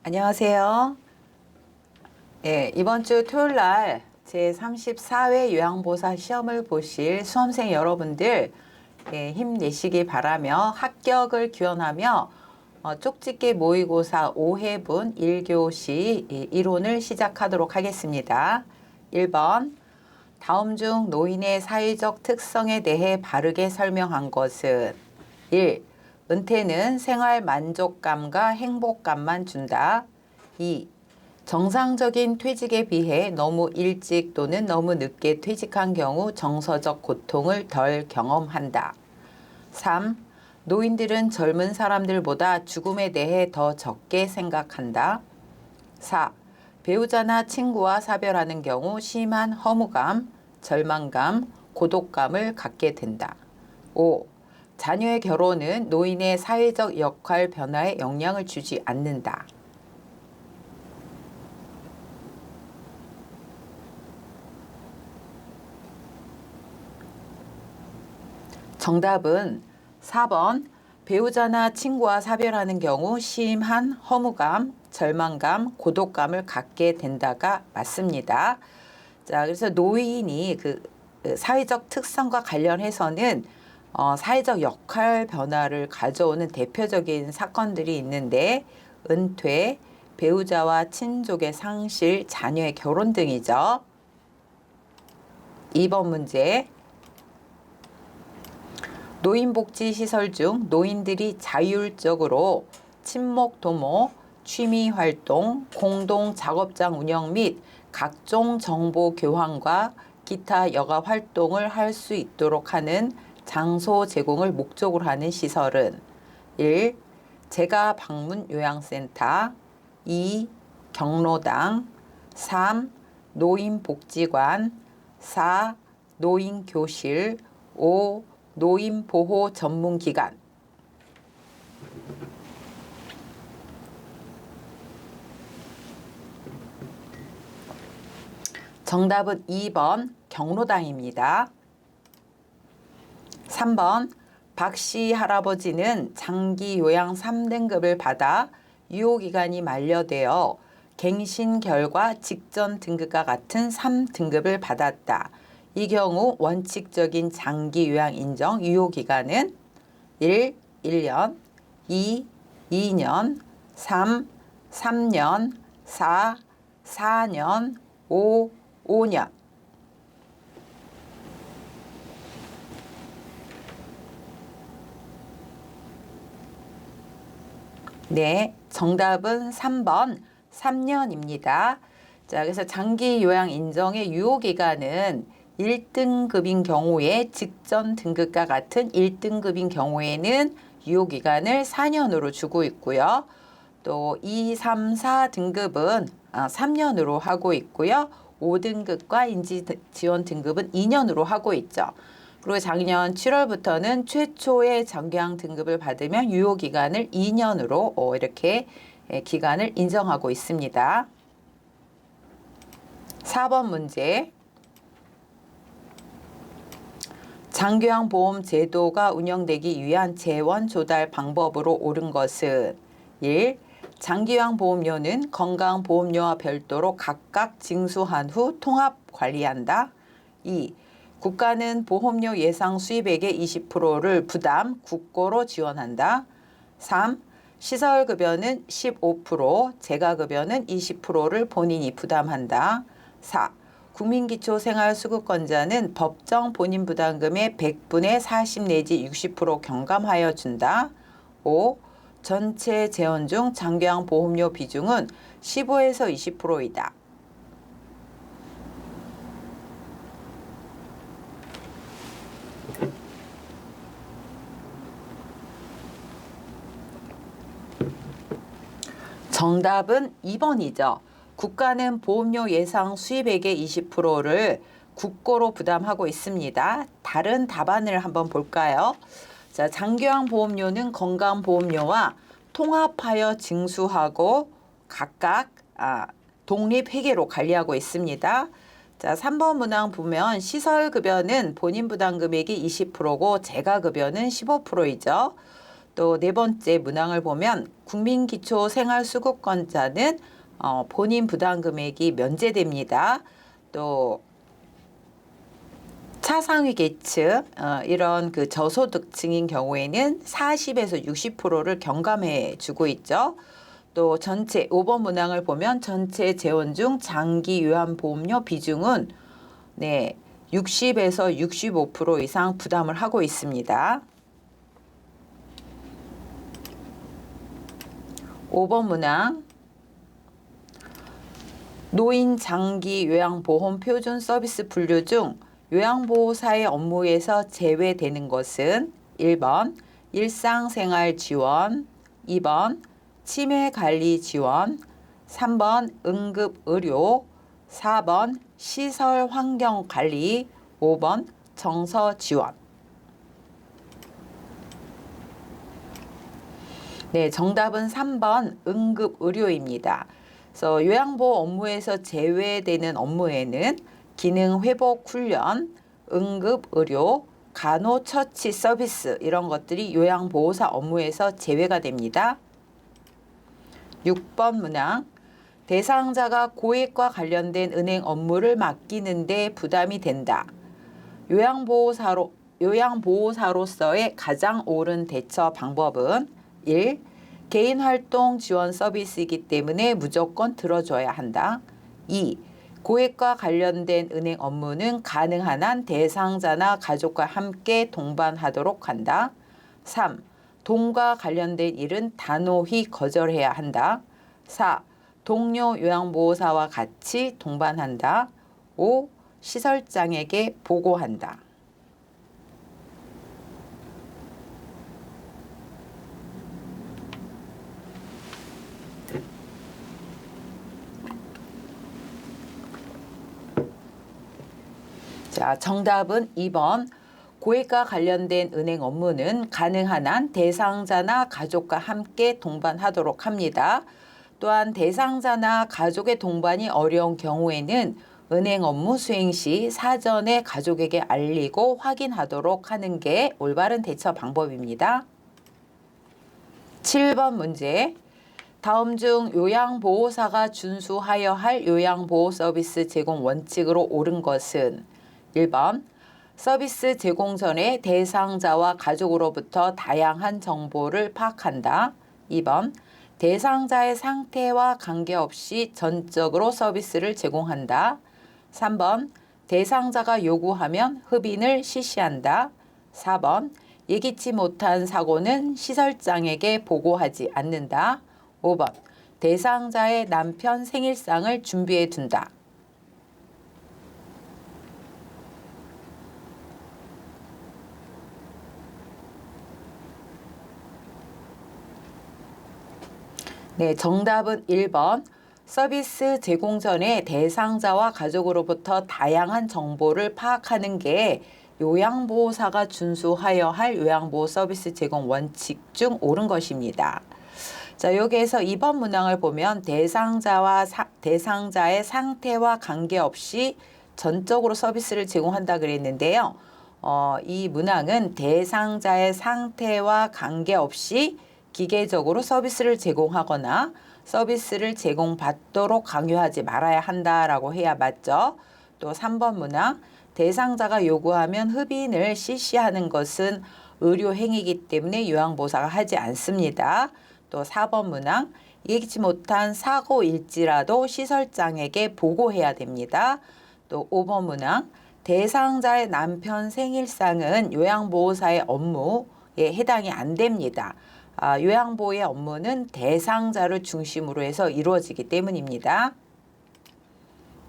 안녕하세요. 예, 이번 주 토요일 날 제34회 요양보사 시험을 보실 수험생 여러분들 힘내시기 바라며 합격을 기원하며 쪽집게 모의고사 5회분 1교시 이론을 시작하도록 하겠습니다. 1번 다음 중 노인의 사회적 특성에 대해 바르게 설명한 것은 1. 은퇴는 생활 만족감과 행복감만 준다. 2. 정상적인 퇴직에 비해 너무 일찍 또는 너무 늦게 퇴직한 경우 정서적 고통을 덜 경험한다. 3. 노인들은 젊은 사람들보다 죽음에 대해 더 적게 생각한다. 4. 배우자나 친구와 사별하는 경우 심한 허무감, 절망감, 고독감을 갖게 된다. 5. 자녀의 결혼은 노인의 사회적 역할 변화에 영향을 주지 않는다. 정답은 4번 배우자나 친구와 사별하는 경우 심한 허무감, 절망감, 고독감을 갖게 된다가 맞습니다. 자, 그래서 노인이 그 사회적 특성과 관련해서는 사회적 역할 변화를 가져오는 대표적인 사건들이 있는데 은퇴, 배우자와 친족의 상실, 자녀의 결혼 등이죠. 2번 문제. 노인복지시설 중 노인들이 자율적으로 친목 도모, 취미활동, 공동작업장 운영 및 각종 정보 교환과 기타 여가 활동을 할 수 있도록 하는 장소 제공을 목적으로 하는 시설은 1. 재가 방문 요양센터 2. 경로당 3. 노인복지관 4. 노인교실 5. 노인보호 전문기관. 정답은 2번 경로당입니다. 3번 박씨 할아버지는 장기 요양 3등급을 받아 유효기간이 만료되어 갱신 결과 직전 등급과 같은 3등급을 받았다. 이 경우 원칙적인 장기 요양 인정 유효기간은 1. 1년 2. 2년 3. 3년 4. 4년 5. 5년. 네, 정답은 3번 3년입니다. 자, 그래서 장기 요양 인정의 유효기간은 1등급인 경우에 직전 등급과 같은 1등급인 경우에는 유효기간을 4년으로 주고 있고요. 또 2, 3, 4등급은 3년으로 하고 있고요. 5등급과 인지지원 등급은 2년으로 하고 있죠. 그리고 작년 7월부터는 최초의 장기요양 등급을 받으면 유효기간을 2년으로 이렇게 기간을 인정하고 있습니다. 4번 문제. 장기요양 보험 제도가 운영되기 위한 재원 조달 방법으로 옳은 것은 1. 장기요양 보험료는 건강보험료와 별도로 각각 징수한 후 통합 관리한다. 2. 국가는 보험료 예상 수입액의 20%를 부담, 국고로 지원한다. 3. 시설급여는 15%, 재가급여는 20%를 본인이 부담한다. 4. 국민기초생활수급권자는 법정 본인부담금의 100분의 40 내지 60% 경감하여 준다. 5. 전체 재원 중 장기요양 보험료 비중은 15에서 20%이다. 정답은 2번이죠. 국가는 보험료 예상 수입액의 20%를 국고로 부담하고 있습니다. 다른 답안을 한번 볼까요? 자, 장기요양 보험료는 건강보험료와 통합하여 징수하고 각각 독립회계로 관리하고 있습니다. 자, 3번 문항 보면 시설급여는 본인부담금액이 20%고 재가급여는 15%이죠. 또 네 번째 문항을 보면 국민기초생활수급권자는 본인 부담금액이 면제됩니다. 또 차상위 계층 이런 그 저소득층인 경우에는 40에서 60%를 경감해 주고 있죠. 또 전체 5번 문항을 보면 전체 재원 중 장기 요양보험료 비중은 60에서 65% 이상 부담을 하고 있습니다. 5번 문항 노인 장기 요양보험 표준 서비스 분류 중 요양보호사의 업무에서 제외되는 것은 1번 일상생활 지원, 2번 치매관리 지원, 3번 응급의료, 4번 시설환경관리, 5번 정서지원. 네, 정답은 3번 응급의료입니다. 그래서 요양보호 업무에서 제외되는 업무에는 기능회복훈련, 응급의료, 간호처치 서비스 이런 것들이 요양보호사 업무에서 제외가 됩니다. 6번 문항 대상자가 고액과 관련된 은행 업무를 맡기는 데 부담이 된다. 요양보호사로서의 가장 옳은 대처 방법은 1. 개인활동 지원 서비스이기 때문에 무조건 들어줘야 한다. 2. 고액과 관련된 은행 업무는 가능한 한 대상자나 가족과 함께 동반하도록 한다. 3. 돈과 관련된 일은 단호히 거절해야 한다. 4. 동료 요양보호사와 같이 동반한다. 5. 시설장에게 보고한다. 자, 정답은 2번. 고액과 관련된 은행 업무는 가능한 한 대상자나 가족과 함께 동반하도록 합니다. 또한 대상자나 가족의 동반이 어려운 경우에는 은행 업무 수행 시 사전에 가족에게 알리고 확인하도록 하는 게 올바른 대처 방법입니다. 7번 문제. 다음 중 요양보호사가 준수하여 할 요양보호 서비스 제공 원칙으로 옳은 것은 1번 서비스 제공 전에 대상자와 가족으로부터 다양한 정보를 파악한다. 2번 대상자의 상태와 관계없이 전적으로 서비스를 제공한다. 3번 대상자가 요구하면 흡인을 실시한다. 4번 예기치 못한 사고는 시설장에게 보고하지 않는다. 5번 대상자의 남편 생일상을 준비해 둔다. 네, 정답은 1번. 서비스 제공 전에 대상자와 가족으로부터 다양한 정보를 파악하는 게 요양보호사가 준수하여 할 요양보호 서비스 제공 원칙 중 옳은 것입니다. 자, 여기에서 2번 문항을 보면 대상자의 상태와 관계없이 전적으로 서비스를 제공한다 그랬는데요. 이 문항은 대상자의 상태와 관계없이 기계적으로 서비스를 제공하거나 서비스를 제공받도록 강요하지 말아야 한다라고 해야 맞죠. 또 3번 문항 대상자가 요구하면 흡인을 실시하는 것은 의료행위이기 때문에 요양보호사가 하지 않습니다. 또 4번 문항 예기치 못한 사고일지라도 시설장에게 보고해야 됩니다. 또 5번 문항 대상자의 남편 생일상은 요양보호사의 업무에 해당이 안 됩니다. 요양보호의 업무는 대상자를 중심으로 해서 이루어지기 때문입니다.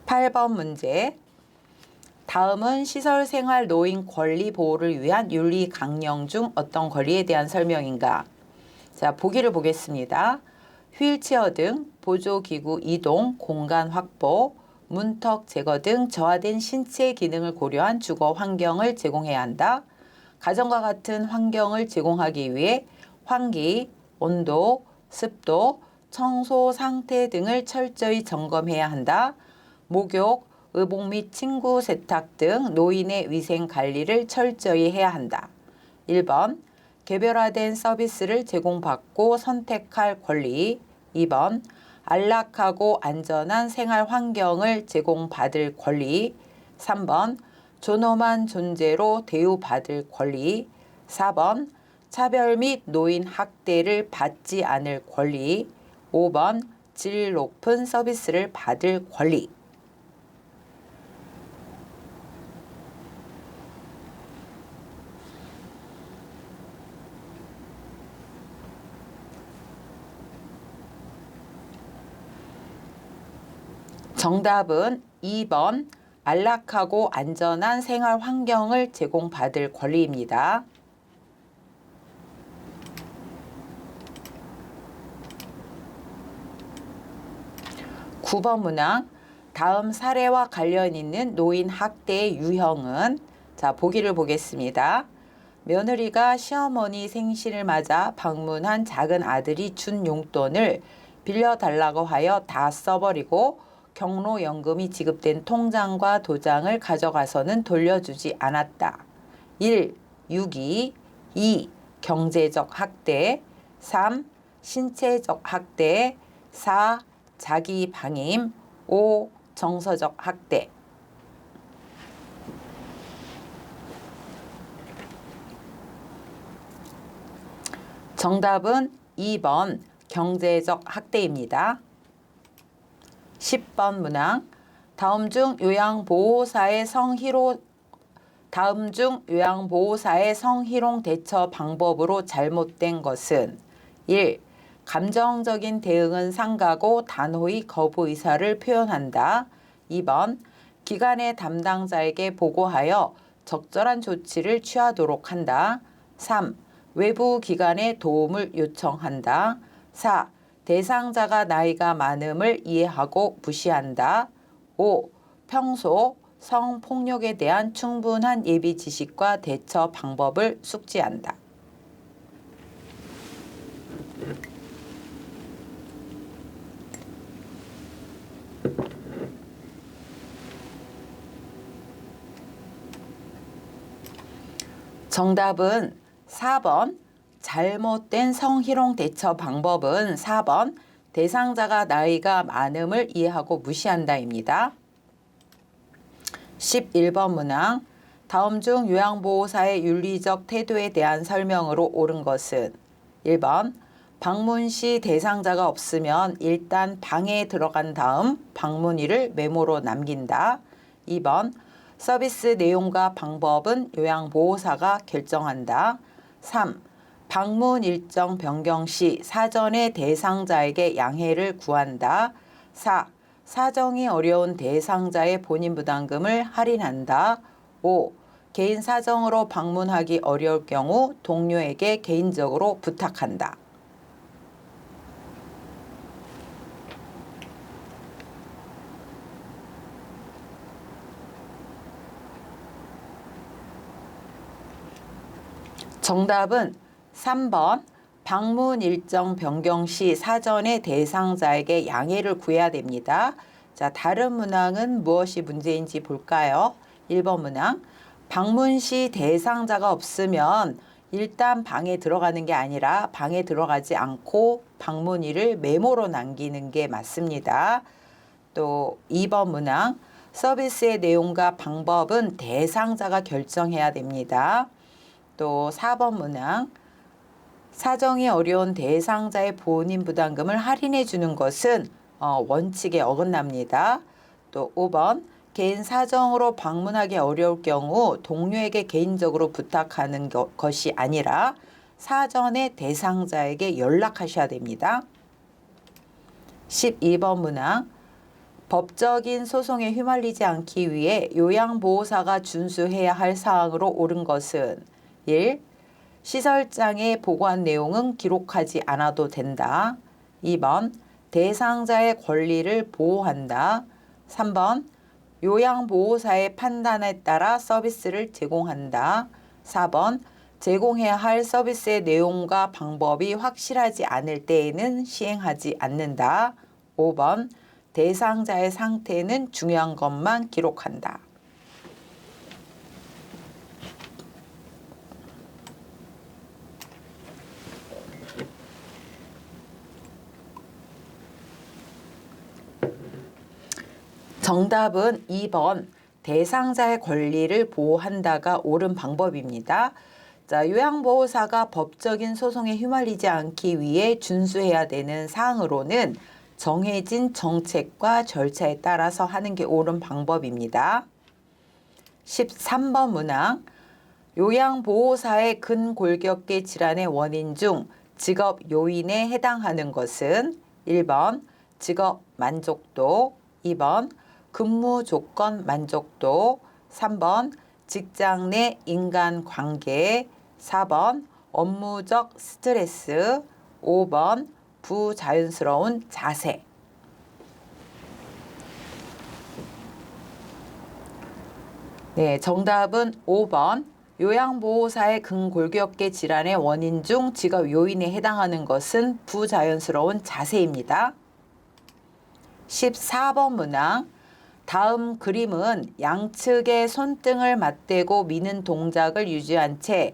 8번 문제. 다음은 시설생활 노인 권리 보호를 위한 윤리 강령 중 어떤 권리에 대한 설명인가? 자, 보기를 보겠습니다. 휠체어 등 보조기구 이동, 공간 확보, 문턱 제거 등 저하된 신체 기능을 고려한 주거 환경을 제공해야 한다. 가정과 같은 환경을 제공하기 위해 환기, 온도, 습도, 청소 상태 등을 철저히 점검해야 한다. 목욕, 의복 및 침구 세탁 등 노인의 위생 관리를 철저히 해야 한다. 1번 개별화된 서비스를 제공받고 선택할 권리. 2번 안락하고 안전한 생활 환경을 제공받을 권리. 3번 존엄한 존재로 대우받을 권리. 4번 차별 및 노인 학대를 받지 않을 권리. 5번 질 높은 서비스를 받을 권리. 정답은 2번 안락하고 안전한 생활 환경을 제공받을 권리입니다. 9번 문항. 다음 사례와 관련 있는 노인 학대의 유형은? 자, 보기를 보겠습니다. 며느리가 시어머니 생신을 맞아 방문한 작은 아들이 준 용돈을 빌려달라고 하여 다 써버리고 경로연금이 지급된 통장과 도장을 가져가서는 돌려주지 않았다. 1. 유기. 2. 경제적 학대. 3. 신체적 학대. 4. 자기 방임. 5. 정서적 학대. 정답은 2번 경제적 학대입니다. 10번 문항. 다음 중 요양보호사의 성희롱 대처 방법으로 잘못된 것은? 1. 감정적인 대응은 삼가고 단호히 거부 의사를 표현한다. 2번 기관의 담당자에게 보고하여 적절한 조치를 취하도록 한다. 3. 외부 기관의 도움을 요청한다. 4. 대상자가 나이가 많음을 이해하고 무시한다. 5. 평소 성폭력에 대한 충분한 예비 지식과 대처 방법을 숙지한다. 정답은 4번 잘못된 성희롱 대처 방법은 4번 대상자가 나이가 많음을 이해하고 무시한다입니다. 11번 문항. 다음 중 요양보호사의 윤리적 태도에 대한 설명으로 옳은 것은? 1번 방문 시 대상자가 없으면 일단 방에 들어간 다음 방문일을 메모로 남긴다. 2번 서비스 내용과 방법은 요양보호사가 결정한다. 3. 방문 일정 변경 시 사전에 대상자에게 양해를 구한다. 4. 사정이 어려운 대상자의 본인 부담금을 할인한다. 5. 개인 사정으로 방문하기 어려울 경우 동료에게 개인적으로 부탁한다. 정답은 3번 방문 일정 변경 시 사전에 대상자에게 양해를 구해야 됩니다. 자, 다른 문항은 무엇이 문제인지 볼까요? 1번 문항. 방문 시 대상자가 없으면 일단 방에 들어가는 게 아니라 방에 들어가지 않고 방문일을 메모로 남기는 게 맞습니다. 또 2번 문항. 서비스의 내용과 방법은 대상자가 결정해야 됩니다. 또 4번 문항. 사정이 어려운 대상자의 본인 부담금을 할인해 주는 것은 원칙에 어긋납니다. 또 5번 개인 사정으로 방문하기 어려울 경우 동료에게 개인적으로 부탁하는 것이 아니라 사전에 대상자에게 연락하셔야 됩니다. 12번 문항. 법적인 소송에 휘말리지 않기 위해 요양보호사가 준수해야 할 사항으로 옳은 것은? 1. 시설장에 보고한 내용은 기록하지 않아도 된다. 2번 대상자의 권리를 보호한다. 3번 요양보호사의 판단에 따라 서비스를 제공한다. 4번 제공해야 할 서비스의 내용과 방법이 확실하지 않을 때에는 시행하지 않는다. 5번 대상자의 상태는 중요한 것만 기록한다. 정답은 2번 대상자의 권리를 보호한다가 옳은 방법입니다. 자, 요양보호사가 법적인 소송에 휘말리지 않기 위해 준수해야 되는 사항으로는 정해진 정책과 절차에 따라서 하는 게 옳은 방법입니다. 13번 문항. 요양보호사의 근골격계 질환의 원인 중 직업 요인에 해당하는 것은 1번 직업 만족도, 2번 근무 조건 만족도, 3번 직장 내 인간관계, 4번 업무적 스트레스, 5번 부자연스러운 자세. 네, 정답은 5번 요양보호사의 근골격계 질환의 원인 중 직업 요인에 해당하는 것은 부자연스러운 자세입니다. 14번 문항. 다음 그림은 양측의 손등을 맞대고 미는 동작을 유지한 채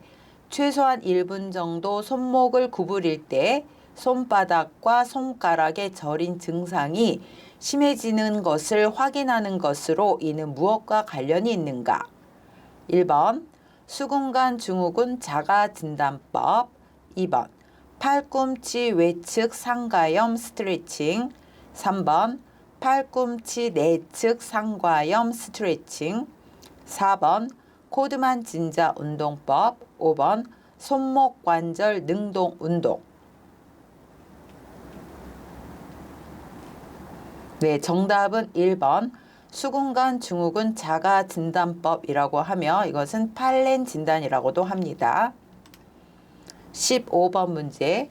최소한 1분 정도 손목을 구부릴 때 손바닥과 손가락의 저린 증상이 심해지는 것을 확인하는 것으로 이는 무엇과 관련이 있는가? 1번 수근관 증후군 자가진단법, 2번 팔꿈치 외측 상가염 스트레칭, 3번 팔꿈치 내측 상가염 스트레칭, 4번 코드만 진자 운동법, 5번 손목 관절 능동 운동. 네, 정답은 1번 수근관 증후군 자가진단법이라고 하며 이것은 팔렌 진단이라고도 합니다. 15번 문제.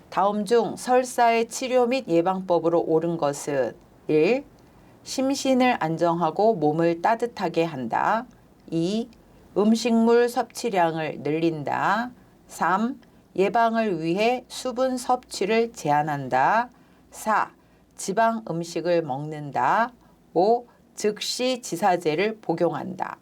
다음 중 설사의 치료 및 예방법으로 옳은 것은 1. 심신을 안정하고 몸을 따뜻하게 한다. 2. 음식물 섭취량을 늘린다. 3. 예방을 위해 수분 섭취를 제한한다. 4. 지방 음식을 먹는다. 5. 즉시 지사제를 복용한다.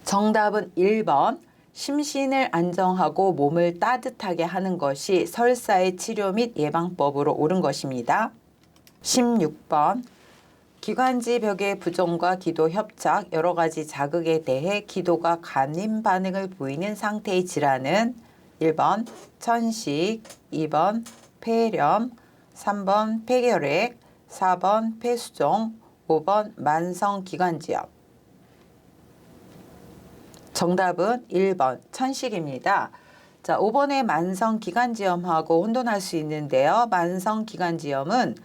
정답은 1번 심신을 안정하고 몸을 따뜻하게 하는 것이 설사의 치료 및 예방법으로 옳은 것입니다. 16번 기관지 벽의 부종과 기도 협착 여러 가지 자극에 대해 기도가 감림 반응을 보이는 상태의 질환은 1번 천식, 2번 폐렴, 3번 폐결핵, 4번 폐수종, 5번 만성기관지염. 정답은 1번 천식입니다. 자, 5번의 만성기관지염하고 혼돈할 수 있는데요. 만성기관지염은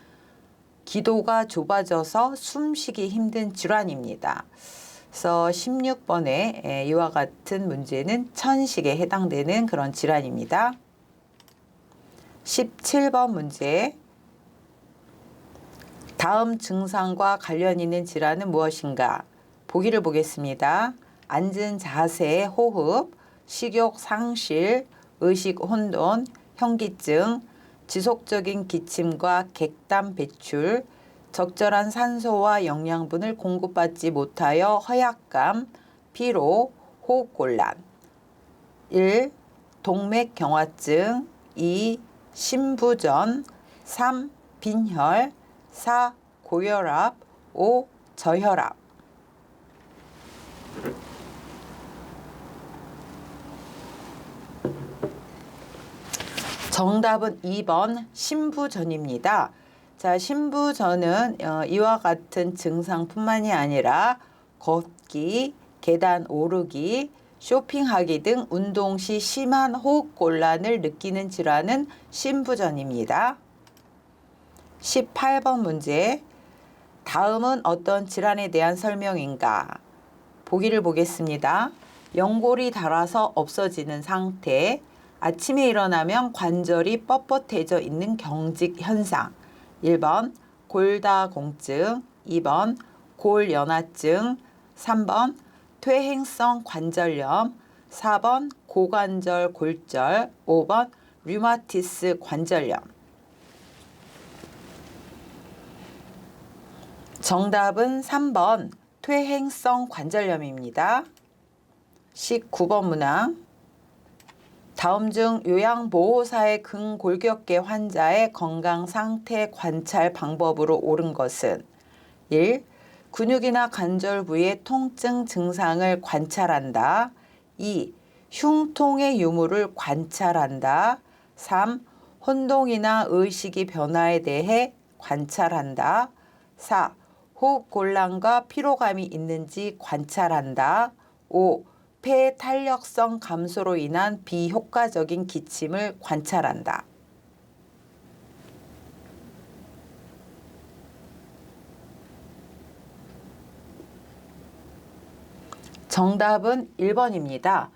기도가 좁아져서 숨쉬기 힘든 질환입니다. 그래서 16번에 이와 같은 문제는 천식에 해당되는 그런 질환입니다. 17번 문제. 다음 증상과 관련 있는 질환은 무엇인가? 보기를 보겠습니다. 앉은 자세, 호흡, 식욕 상실, 의식 혼돈, 현기증, 지속적인 기침과 객담 배출, 적절한 산소와 영양분을 공급받지 못하여 허약감, 피로, 호흡곤란. 1. 동맥경화증, 2. 심부전, 3. 빈혈, 4. 고혈압, 5. 저혈압. 정답은 2번 심부전입니다. 자, 심부전은 이와 같은 증상뿐만이 아니라 걷기, 계단 오르기, 쇼핑하기 등 운동 시 심한 호흡곤란을 느끼는 질환은 심부전입니다. 18번 문제. 다음은 어떤 질환에 대한 설명인가? 보기를 보겠습니다. 연골이 닳아서 없어지는 상태, 아침에 일어나면 관절이 뻣뻣해져 있는 경직 현상. 1번 골다공증, 2번 골연화증, 3번 퇴행성 관절염, 4번 고관절 골절, 5번 류마티스 관절염. 정답은 3번 퇴행성 관절염입니다. 19번 문항. 다음 중 요양보호사의 근골격계 환자의 건강 상태 관찰 방법으로 옳은 것은 1. 근육이나 관절 부위의 통증 증상을 관찰한다. 2. 흉통의 유무를 관찰한다. 3. 혼동이나 의식의 변화에 대해 관찰한다. 4. 호흡곤란과 피로감이 있는지 관찰한다. 5. 폐 탄력성 감소로 인한 비효과적인 기침을 관찰한다. 정답은 1번입니다.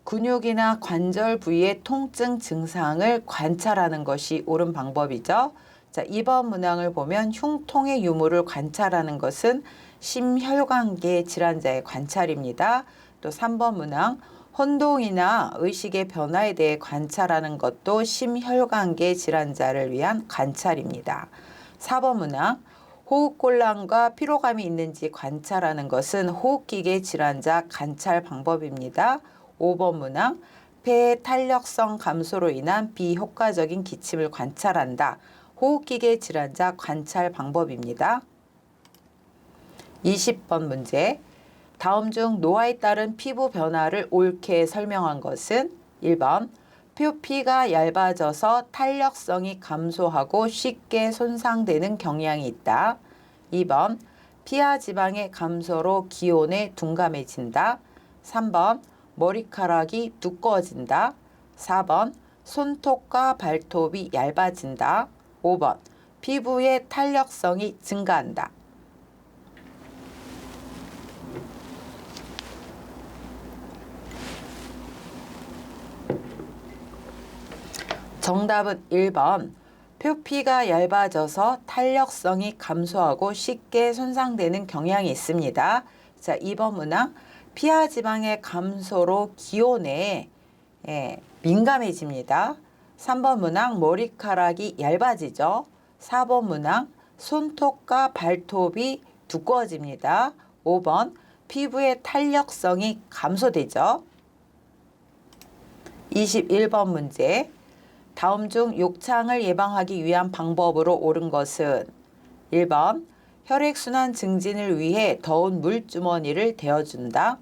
근육이나 관절 부위의 통증 증상을 관찰하는 것이 옳은 방법이죠. 자, 2번 문항을 보면 흉통의 유무를 관찰하는 것은 심혈관계 질환자의 관찰입니다. 또 3번 문항 혼동이나 의식의 변화에 대해 관찰하는 것도 심혈관계 질환자를 위한 관찰입니다. 4번 문항 호흡곤란과 피로감이 있는지 관찰하는 것은 호흡기계 질환자 관찰 방법입니다. 5번 문항 폐의 탄력성 감소로 인한 비효과적인 기침을 관찰한다. 호흡기계 질환자 관찰 방법입니다. 20번 문제 다음 중 노화에 따른 피부 변화를 옳게 설명한 것은 1번 표피가 얇아져서 탄력성이 감소하고 쉽게 손상되는 경향이 있다. 2번 피하 지방의 감소로 기온에 둔감해진다. 3번 머리카락이 두꺼워진다. 4번 손톱과 발톱이 얇아진다. 5번 피부의 탄력성이 증가한다. 정답은 1번. 표피가 얇아져서 탄력성이 감소하고 쉽게 손상되는 경향이 있습니다. 자, 2번 문항. 피하 지방의 감소로 기온에 민감해집니다. 3번 문항. 머리카락이 얇아지죠. 4번 문항. 손톱과 발톱이 두꺼워집니다. 5번. 피부의 탄력성이 감소되죠. 21번 문제. 다음 중 욕창을 예방하기 위한 방법으로 옳은 것은 1번 혈액순환 증진을 위해 더운 물주머니를 데워준다.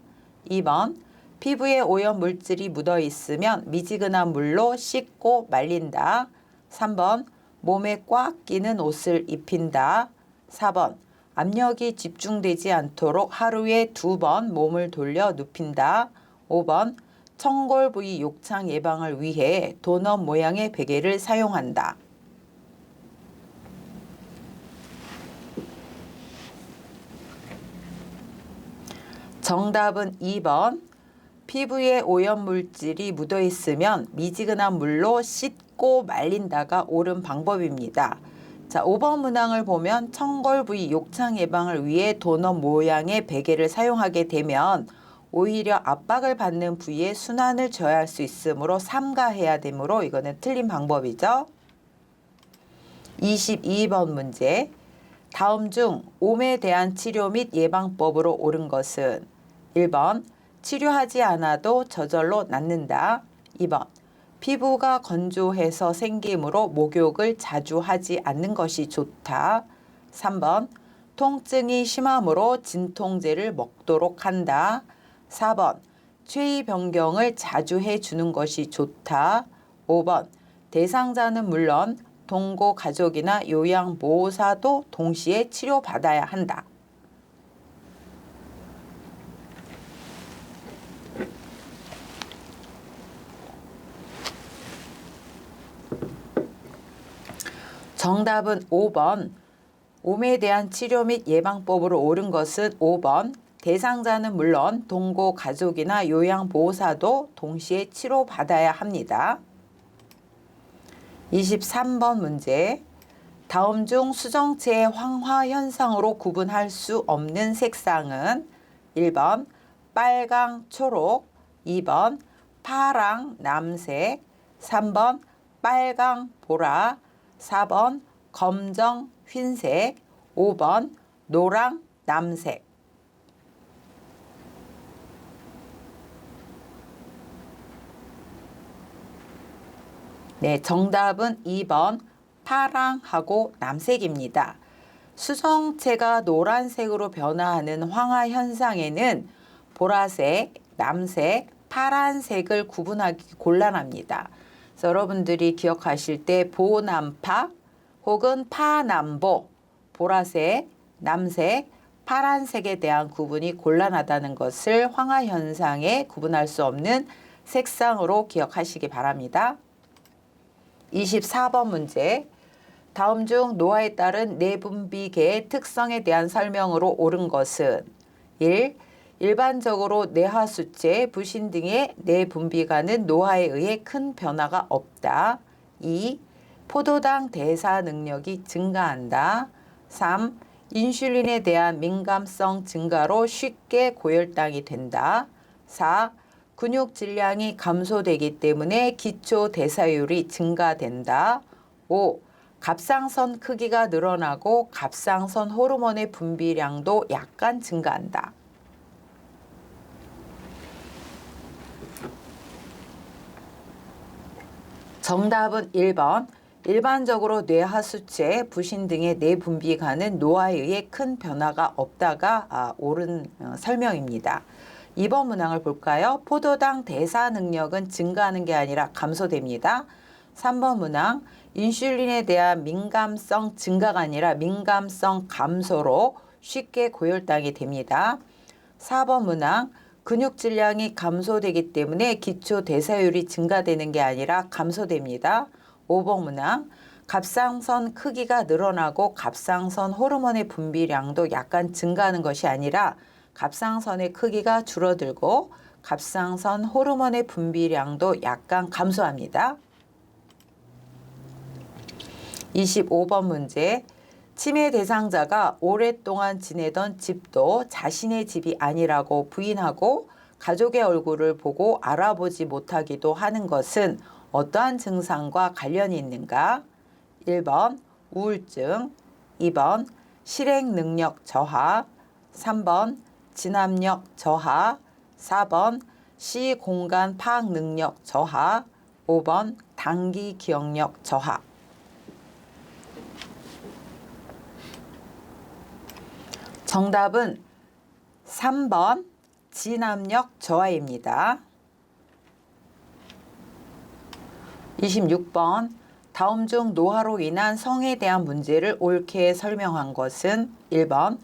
2번 피부에 오염 물질이 묻어 있으면 미지근한 물로 씻고 말린다. 3번 몸에 꽉 끼는 옷을 입힌다. 4번 압력이 집중되지 않도록 하루에 2번 몸을 돌려 눕힌다. 5번 청골 부위 욕창 예방을 위해 도넛 모양의 베개를 사용한다. 정답은 2번. 피부에 오염물질이 묻어 있으면 미지근한 물로 씻고 말린다가 옳은 방법입니다. 자, 5번 문항을 보면 청골 부위 욕창 예방을 위해 도넛 모양의 베개를 사용하게 되면 오히려 압박을 받는 부위에 순환을 저해할 수 있으므로 삼가해야 되므로 이거는 틀린 방법이죠. 22번 문제. 다음 중 옴에 대한 치료 및 예방법으로 옳은 것은 1번 치료하지 않아도 저절로 낫는다. 2번 피부가 건조해서 생기므로 목욕을 자주 하지 않는 것이 좋다. 3번 통증이 심하므로 진통제를 먹도록 한다. 4번 체위 변경을 자주 해주는 것이 좋다. 5번 대상자는 물론 동거 가족이나 요양보호사도 동시에 치료받아야 한다. 정답은 5번. 옴에 대한 치료 및 예방법으로 옳은 것은 5번. 대상자는 물론 동거 가족이나 요양보호사도 동시에 치료받아야 합니다. 23번 문제. 다음 중 수정체의 황화 현상으로 구분할 수 없는 색상은 1번 빨강 초록, 2번 파랑 남색, 3번 빨강 보라, 4번 검정 흰색, 5번 노랑 남색. 네, 정답은 2번 파랑하고 남색입니다. 수성체가 노란색으로 변화하는 황화 현상에는 보라색, 남색, 파란색을 구분하기 곤란합니다. 그래서 여러분들이 기억하실 때 보남파 혹은 파남보, 보라색, 남색, 파란색에 대한 구분이 곤란하다는 것을 황화 현상에 구분할 수 없는 색상으로 기억하시기 바랍니다. 24번 문제. 다음 중 노화에 따른 내분비계의 특성에 대한 설명으로 옳은 것은 1. 일반적으로 뇌하수체, 부신 등의 내분비가는 노화에 의해 큰 변화가 없다. 2. 포도당 대사 능력이 증가한다. 3. 인슐린에 대한 민감성 증가로 쉽게 고혈당이 된다. 4. 근육 질량이 감소되기 때문에 기초 대사율이 증가된다. 5. 갑상선 크기가 늘어나고 갑상선 호르몬의 분비량도 약간 증가한다. 정답은 1번. 일반적으로 뇌하수체, 부신 등의 내분비가는 노화에 의해 큰 변화가 없다가 옳은 설명입니다. 2번 문항을 볼까요? 포도당 대사 능력은 증가하는 게 아니라 감소됩니다. 3번 문항. 인슐린에 대한 민감성 증가가 아니라 민감성 감소로 쉽게 고혈당이 됩니다. 4번 문항. 근육 질량이 감소되기 때문에 기초 대사율이 증가되는 게 아니라 감소됩니다. 5번 문항. 갑상선 크기가 늘어나고 갑상선 호르몬의 분비량도 약간 증가하는 것이 아니라 갑상선의 크기가 줄어들고 갑상선 호르몬의 분비량도 약간 감소합니다. 25번 문제. 치매 대상자가 오랫동안 지내던 집도 자신의 집이 아니라고 부인하고 가족의 얼굴을 보고 알아보지 못하기도 하는 것은 어떠한 증상과 관련이 있는가? 1번 우울증, 2번 실행 능력 저하, 3번 진압력 저하, 4번 시공간 파악 능력 저하, 5번 단기 기억력 저하. 정답은 3번 진압력 저하입니다. 26번. 다음 중 노화로 인한 성에 대한 문제를 옳게 설명한 것은 1번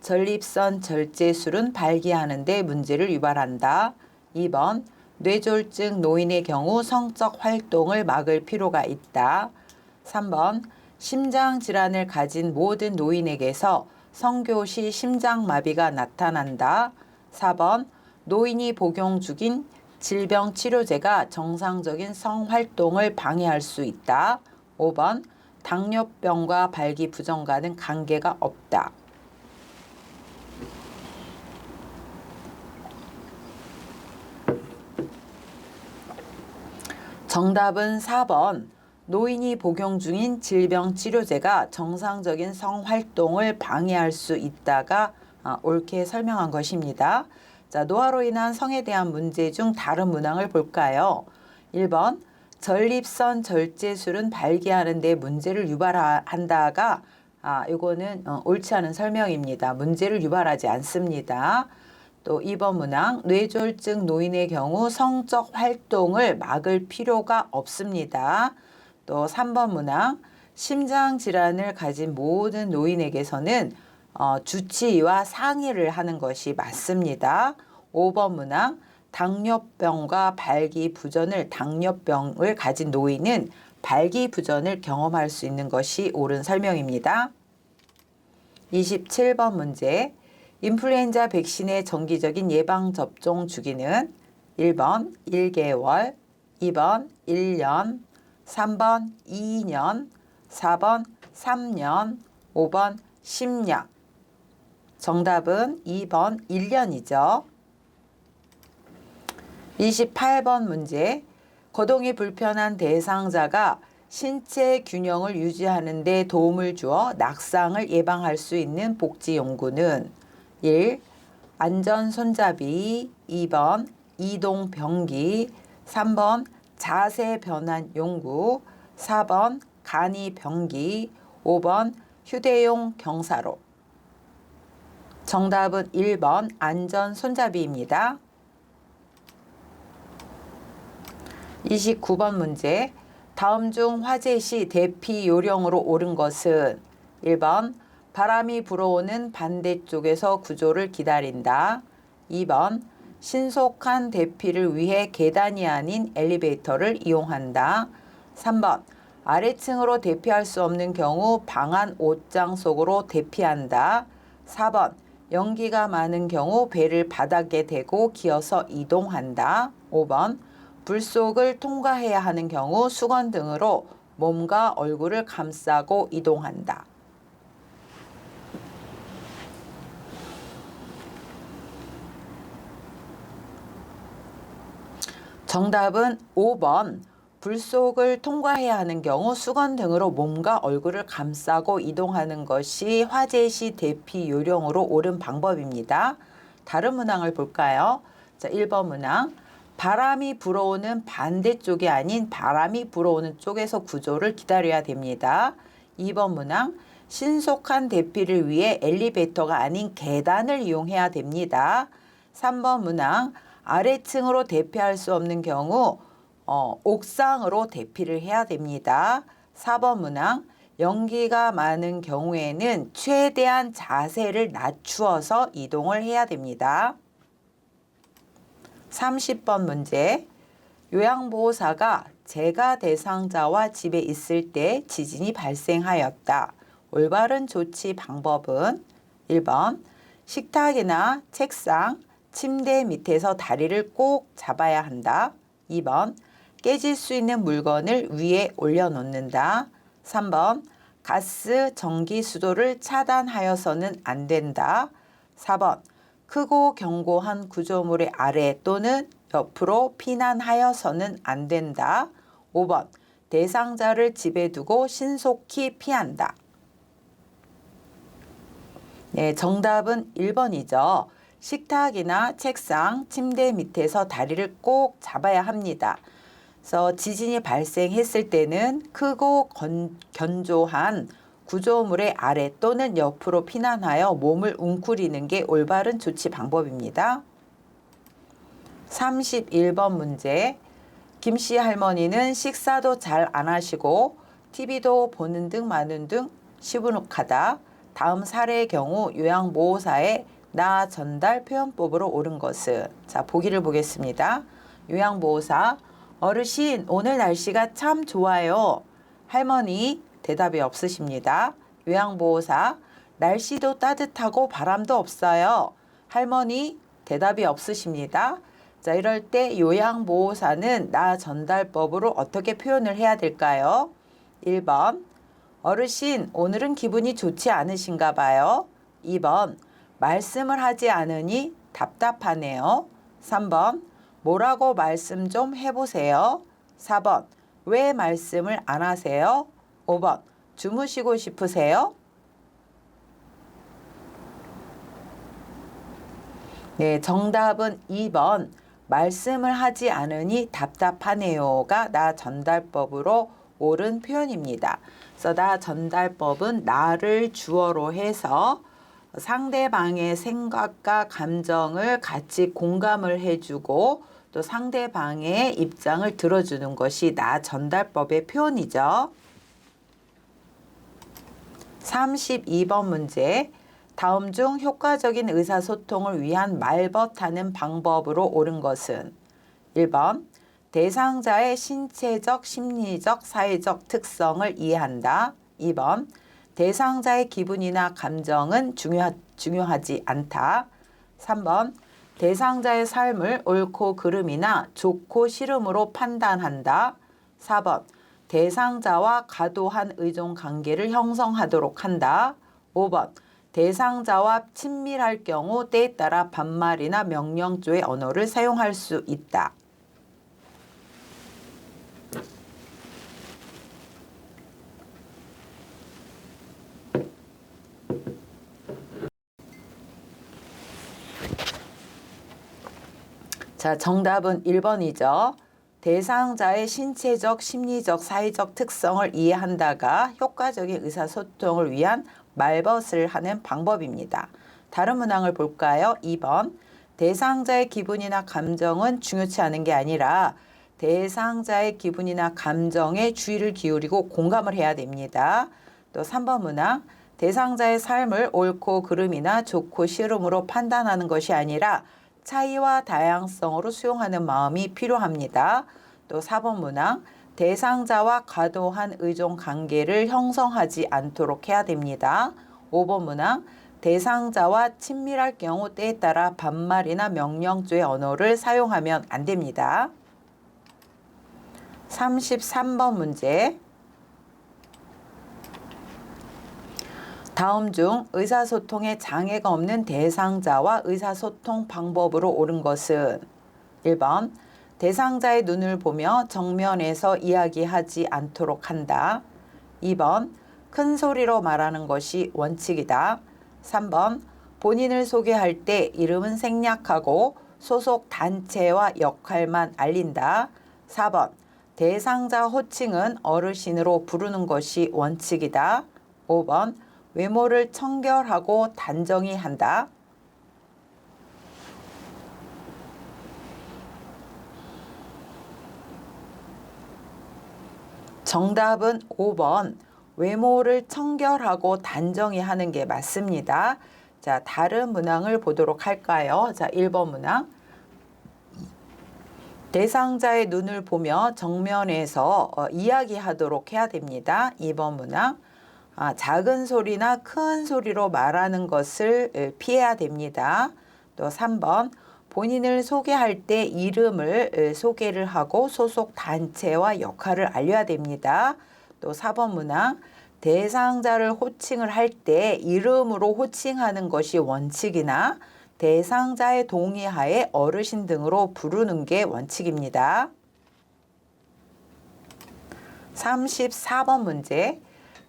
전립선 절제술은 발기하는 데 문제를 유발한다. 2번 뇌졸중 노인의 경우 성적 활동을 막을 필요가 있다. 3번 심장질환을 가진 모든 노인에게서 성교 시 심장마비가 나타난다. 4번 노인이 복용 중인 질병치료제가 정상적인 성활동을 방해할 수 있다. 5번 당뇨병과 발기부전과는 관계가 없다. 정답은 4번 노인이 복용 중인 질병치료제가 정상적인 성활동을 방해할 수 있다가 옳게 설명한 것입니다. 자, 노화로 인한 성에 대한 문제 중 다른 문항을 볼까요? 1번 전립선 절제술은 발기하는 데 문제를 유발한다가 이거는 옳지 않은 설명입니다. 문제를 유발하지 않습니다. 또 2번 문항 뇌졸중 노인의 경우 성적 활동을 막을 필요가 없습니다. 또 3번 문항 심장질환을 가진 모든 노인에게서는 주치의와 상의를 하는 것이 맞습니다. 5번 문항 당뇨병과 당뇨병을 가진 노인은 발기부전을 경험할 수 있는 것이 옳은 설명입니다. 27번 문제. 인플루엔자 백신의 정기적인 예방접종 주기는 1번 1개월, 2번 1년, 3번 2년, 4번 3년, 5번 10년. 정답은 2번 1년이죠. 28번 문제. 거동이 불편한 대상자가 신체 균형을 유지하는 데 도움을 주어 낙상을 예방할 수 있는 복지용구는 1. 안전 손잡이, 2번 이동 병기, 3번 자세 변환 용구, 4번 간이 병기, 5번 휴대용 경사로. 정답은 1번 안전 손잡이입니다. 29번 문제. 다음 중 화재 시 대피 요령으로 옳은 것은 1번 바람이 불어오는 반대쪽에서 구조를 기다린다. 2번 신속한 대피를 위해 계단이 아닌 엘리베이터를 이용한다. 3번 아래층으로 대피할 수 없는 경우 방안 옷장 속으로 대피한다. 4번 연기가 많은 경우 배를 바닥에 대고 기어서 이동한다. 5번 불속을 통과해야 하는 경우 수건 등으로 몸과 얼굴을 감싸고 이동한다. 정답은 5번 불속을 통과해야 하는 경우 수건 등으로 몸과 얼굴을 감싸고 이동하는 것이 화재 시 대피 요령으로 옳은 방법입니다. 다른 문항을 볼까요? 자, 1번 문항. 바람이 불어오는 반대쪽이 아닌 바람이 불어오는 쪽에서 구조를 기다려야 됩니다. 2번 문항. 신속한 대피를 위해 엘리베이터가 아닌 계단을 이용해야 됩니다. 3번 문항. 아래층으로 대피할 수 없는 경우 옥상으로 대피를 해야 됩니다. 4번 문항. 연기가 많은 경우에는 최대한 자세를 낮추어서 이동을 해야 됩니다. 30번 문제. 요양보호사가 재가 대상자와 집에 있을 때 지진이 발생하였다. 올바른 조치 방법은 1번 식탁이나 책상, 침대 밑에서 다리를 꼭 잡아야 한다. 2번 깨질 수 있는 물건을 위에 올려놓는다. 3번 가스, 전기, 수도를 차단하여서는 안 된다. 4번 크고 견고한 구조물의 아래 또는 옆으로 피난하여서는 안 된다. 5번 대상자를 집에 두고 신속히 피한다. 네, 정답은 1번이죠. 식탁이나 책상, 침대 밑에서 다리를 꼭 잡아야 합니다. 그래서 지진이 발생했을 때는 크고 견조한 구조물의 아래 또는 옆으로 피난하여 몸을 웅크리는 게 올바른 조치 방법입니다. 31번 문제. 김씨 할머니는 식사도 잘 안 하시고 TV도 보는 등 마는 등 시무룩하다. 다음 사례의 경우 요양보호사의 나 전달 표현법으로 옳은 것은? 자, 보기를 보겠습니다. 요양보호사. 어르신, 오늘 날씨가 참 좋아요. 할머니, 대답이 없으십니다. 요양보호사. 날씨도 따뜻하고 바람도 없어요. 할머니, 대답이 없으십니다. 자, 이럴 때 요양보호사는 나 전달법으로 어떻게 표현을 해야 될까요? 1번. 어르신, 오늘은 기분이 좋지 않으신가 봐요. 2번. 말씀을 하지 않으니 답답하네요. 3번. 뭐라고 말씀 좀 해보세요. 4번. 왜 말씀을 안 하세요? 5번. 주무시고 싶으세요? 네, 정답은 2번. 말씀을 하지 않으니 답답하네요가 나 전달법으로 옳은 표현입니다. 그래서 나 전달법은 나를 주어로 해서 상대방의 생각과 감정을 같이 공감을 해주고 또 상대방의 입장을 들어주는 것이 나 전달법의 표현이죠. 32번 문제. 다음 중 효과적인 의사소통을 위한 말벗하는 방법으로 옳은 것은? 1번 대상자의 신체적, 심리적, 사회적 특성을 이해한다. 2번 대상자의 기분이나 감정은 중요하지 않다. 3번 대상자의 삶을 옳고 그름이나 좋고 싫음으로 판단한다. 4번 대상자와 과도한 의존 관계를 형성하도록 한다. 5번 대상자와 친밀할 경우 때에 따라 반말이나 명령조의 언어를 사용할 수 있다. 자, 정답은 1번이죠. 대상자의 신체적, 심리적, 사회적 특성을 이해한다가 효과적인 의사소통을 위한 말벗을 하는 방법입니다. 다른 문항을 볼까요? 2번. 대상자의 기분이나 감정은 중요치 않은 게 아니라 대상자의 기분이나 감정에 주의를 기울이고 공감을 해야 됩니다. 또 3번 문항. 대상자의 삶을 옳고 그름이나 좋고 싫음으로 판단하는 것이 아니라 차이와 다양성으로 수용하는 마음이 필요합니다. 또 4번 문항. 대상자와 과도한 의존 관계를 형성하지 않도록 해야 됩니다. 5번 문항. 대상자와 친밀할 경우 때에 따라 반말이나 명령조의 언어를 사용하면 안 됩니다. 33번 문제. 다음 중 의사소통에 장애가 없는 대상자와 의사소통 방법으로 옳은 것은 1번. 대상자의 눈을 보며 정면에서 이야기하지 않도록 한다. 2번. 큰 소리로 말하는 것이 원칙이다. 3번. 본인을 소개할 때 이름은 생략하고 소속 단체와 역할만 알린다. 4번. 대상자 호칭은 어르신으로 부르는 것이 원칙이다. 5번. 외모를 청결하고 단정히 한다. 정답은 5번. 외모를 청결하고 단정히 하는 게 맞습니다. 자, 다른 문항을 보도록 할까요? 자, 1번 문항. 대상자의 눈을 보며 정면에서 이야기하도록 해야 됩니다. 2번 문항. 작은 소리나 큰 소리로 말하는 것을 피해야 됩니다. 또 3번. 본인을 소개할 때 이름을 소개를 하고 소속 단체와 역할을 알려야 됩니다. 또 4번 문항. 대상자를 호칭을 할 때 이름으로 호칭하는 것이 원칙이나 대상자의 동의하에 어르신 등으로 부르는 게 원칙입니다. 34번 문제.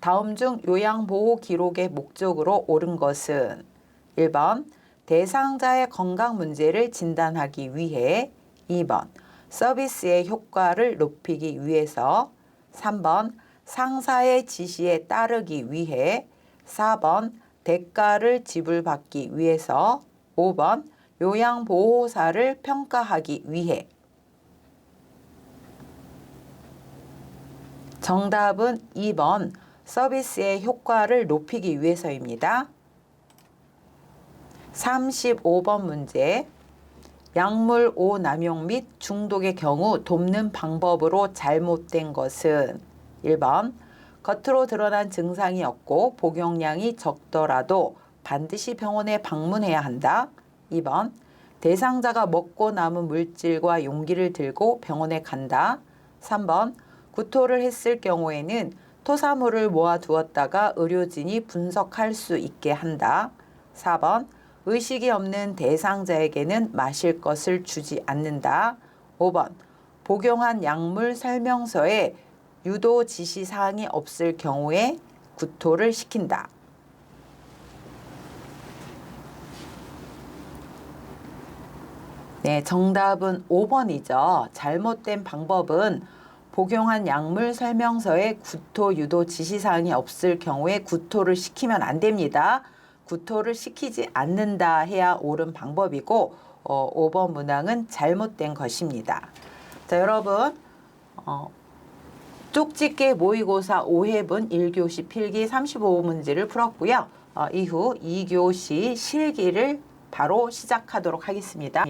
다음 중 요양보호 기록의 목적으로 옳은 것은 1번. 대상자의 건강 문제를 진단하기 위해 2번. 서비스의 효과를 높이기 위해서 3번. 상사의 지시에 따르기 위해 4번. 대가를 지불받기 위해서 5번. 요양보호사를 평가하기 위해. 정답은 2번. 서비스의 효과를 높이기 위해서입니다. 35번 문제. 약물 오남용 및 중독의 경우 돕는 방법으로 잘못된 것은 1번. 겉으로 드러난 증상이 없고 복용량이 적더라도 반드시 병원에 방문해야 한다. 2번. 대상자가 먹고 남은 물질과 용기를 들고 병원에 간다. 3번. 구토를 했을 경우에는 토사물을 모아두었다가 의료진이 분석할 수 있게 한다. 4번. 의식이 없는 대상자에게는 마실 것을 주지 않는다. 5번. 복용한 약물 설명서에 유도 지시사항이 없을 경우에 구토를 시킨다. 네, 정답은 5번이죠. 잘못된 방법은 복용한 약물 설명서에 구토 유도 지시사항이 없을 경우에 구토를 시키면 안 됩니다. 구토를 시키지 않는다 해야 옳은 방법이고 5번 문항은 잘못된 것입니다. 자, 여러분 쪽집게 모의고사 5회분 1교시 필기 35문제를 풀었고요. 이후 2교시 실기를 바로 시작하도록 하겠습니다.